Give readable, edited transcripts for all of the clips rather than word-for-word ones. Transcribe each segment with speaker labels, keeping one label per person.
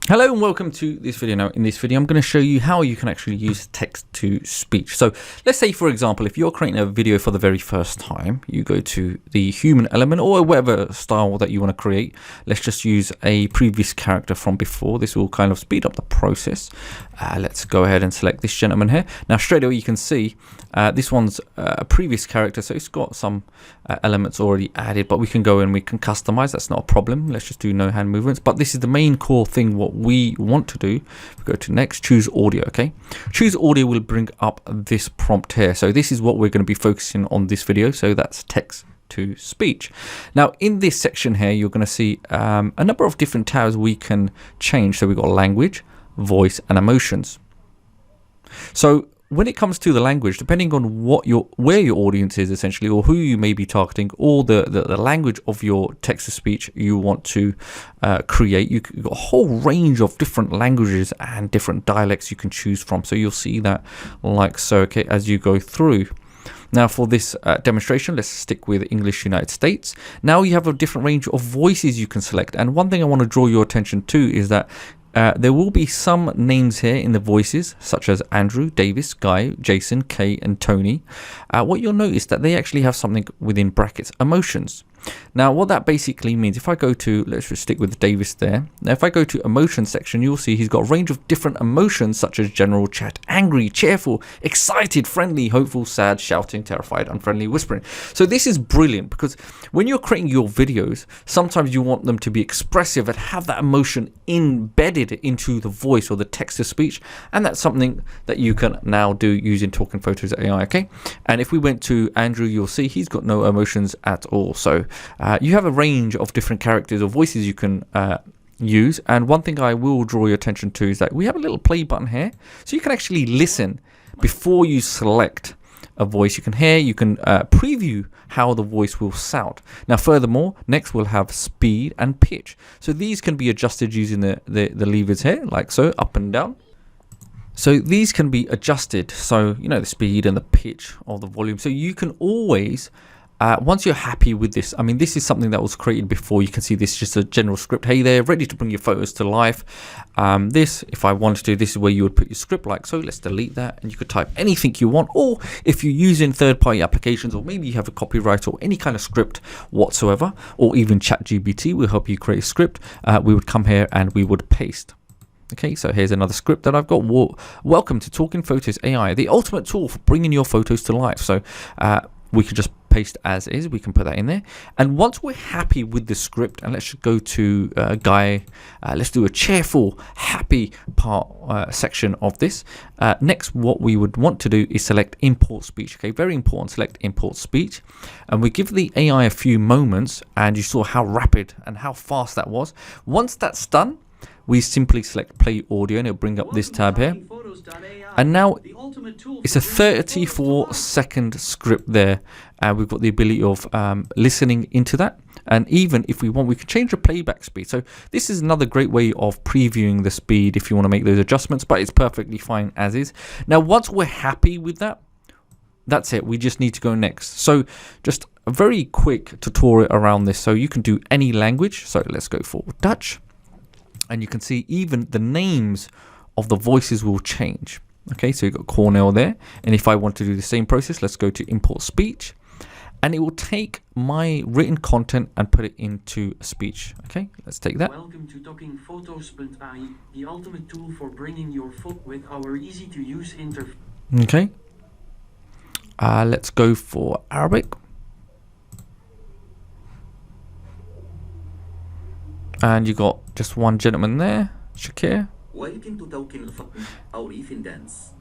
Speaker 1: Hello and welcome to this video. Now in this video I'm going to show you how you can actually use text to speech. So let's say, for example, if you're creating a video for the very first time, you go to the human element or whatever style that you want to create. Let's just use a previous character from before. This will kind of speed up the process. Let's go ahead and select this gentleman here. Now straight away you can see this one's a previous character, so it's got some elements already added, but we can go and we can customize. That's not a problem. Let's just do no hand movements, but this is the main core thing what we want to do. We go to next, choose audio. Okay, choose audio will bring up this prompt here. So this is what we're going to be focusing on this video. So that's text to speech. Now in this section here you're going to see a number of different tabs we can change. So we've got language, voice and emotions. So when it comes to the language, depending on where your audience is essentially, or who you may be targeting, or the language of your text to speech you want to create, you've got a whole range of different languages and different dialects you can choose from. So you'll see that like so, okay, as you go through. Now for this demonstration, let's stick with English United States. Now you have a different range of voices you can select. And one thing I want to draw your attention to is that there will be some names here in the voices, such as Andrew, Davis, Guy, Jason, Kay, and Tony. What you'll notice that they actually have something within brackets, emotions. Now, what that basically means, if I go to, let's just stick with Davis there. Now, if I go to emotion section, you'll see he's got a range of different emotions, such as general chat, angry, cheerful, excited, friendly, hopeful, sad, shouting, terrified, unfriendly, whispering. So this is brilliant because when you're creating your videos, sometimes you want them to be expressive and have that emotion embedded into the voice or the text to speech. And that's something that you can now do using TalkingPhotosAI, okay? And if we went to Andrew, you'll see he's got no emotions at all. So you have a range of different characters or voices you can use. And one thing I will draw your attention to is that we have a little play button here. So you can actually listen before you select a voice. You can hear, you can preview how the voice will sound. Now furthermore, next we'll have speed and pitch. So these can be adjusted using the levers here, like so, up and down. So these can be adjusted. So, you know, the speed and the pitch of the volume. So you can always once you're happy with this, I mean, this is something that was created before. You can see this is just a general script. Hey there, ready to bring your photos to life. This, if I wanted to, this is where you would put your script like so. Let's delete that and you could type anything you want. Or if you're using third-party applications, or maybe you have a copyright or any kind of script whatsoever, or even ChatGPT will help you create a script, we would come here and we would paste. Okay, so here's another script that I've got. Welcome to TalkingPhotosAI, the ultimate tool for bringing your photos to life. So we can just paste as is. We can put that in there. And once we're happy with the script, and let's just go to Guy. Let's do a cheerful, happy part section of this. Next, what we would want to do is select import speech. Okay, very important. Select import speech. And we give the AI a few moments, and you saw how rapid and how fast that was. Once that's done, we simply select play audio and it'll bring up this tab here. And now it's a 34-second script there. And we've got the ability of listening into that. And even if we want, we can change the playback speed. So this is another great way of previewing the speed if you want to make those adjustments, but it's perfectly fine as is. Now, once we're happy with that, that's it. We just need to go next. So just a very quick tutorial around this. So you can do any language. So let's go for Dutch. And you can see even the names of the voices will change. Okay, so you've got Cornell there. And if I want to do the same process, let's go to import speech. And it will take my written content and put it into speech. Okay, let's take that.
Speaker 2: Welcome to TalkingPhotosAI, the ultimate tool for bringing your photo with our easy-to-use interface.
Speaker 1: Okay. Let's go for Arabic. And you got just one gentleman there, Shakir.
Speaker 3: Welcome to TalkingPhotosAI, our Ethan dance.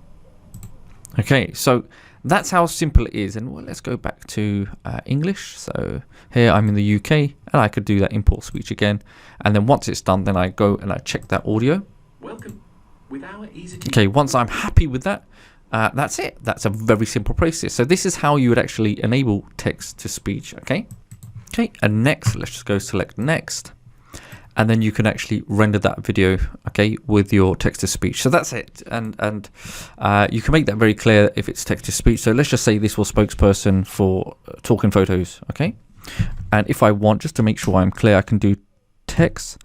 Speaker 1: Okay, so that's how simple it is. And well, let's go back to English. So here I'm in the UK, and I could do that import speech again. And then once it's done, then I go and I check that audio.
Speaker 2: Welcome. With our easy.
Speaker 1: Okay, once I'm happy with that, that's it. That's a very simple process. So this is how you would actually enable text to speech. Okay. Okay, and next, let's just go select next. And then you can actually render that video, okay, with your text to speech. So that's it. And you can make that very clear if it's text to speech. So let's just say this was spokesperson for Talking Photos, okay? And if I want, just to make sure I'm clear, I can do text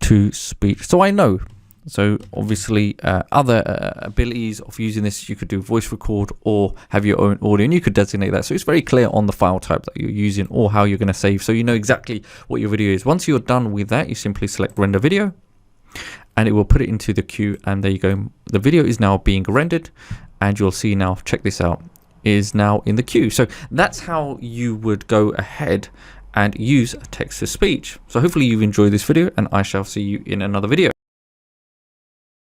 Speaker 1: to speech. So I know. So obviously other abilities of using this, you could do voice record or have your own audio, and you could designate that. So it's very clear on the file type that you're using or how you're going to save. So you know exactly what your video is. Once you're done with that, you simply select render video and it will put it into the queue. And there you go. The video is now being rendered and you'll see now, check this out, is now in the queue. So that's how you would go ahead and use text to speech. So hopefully you've enjoyed this video and I shall see you in another video.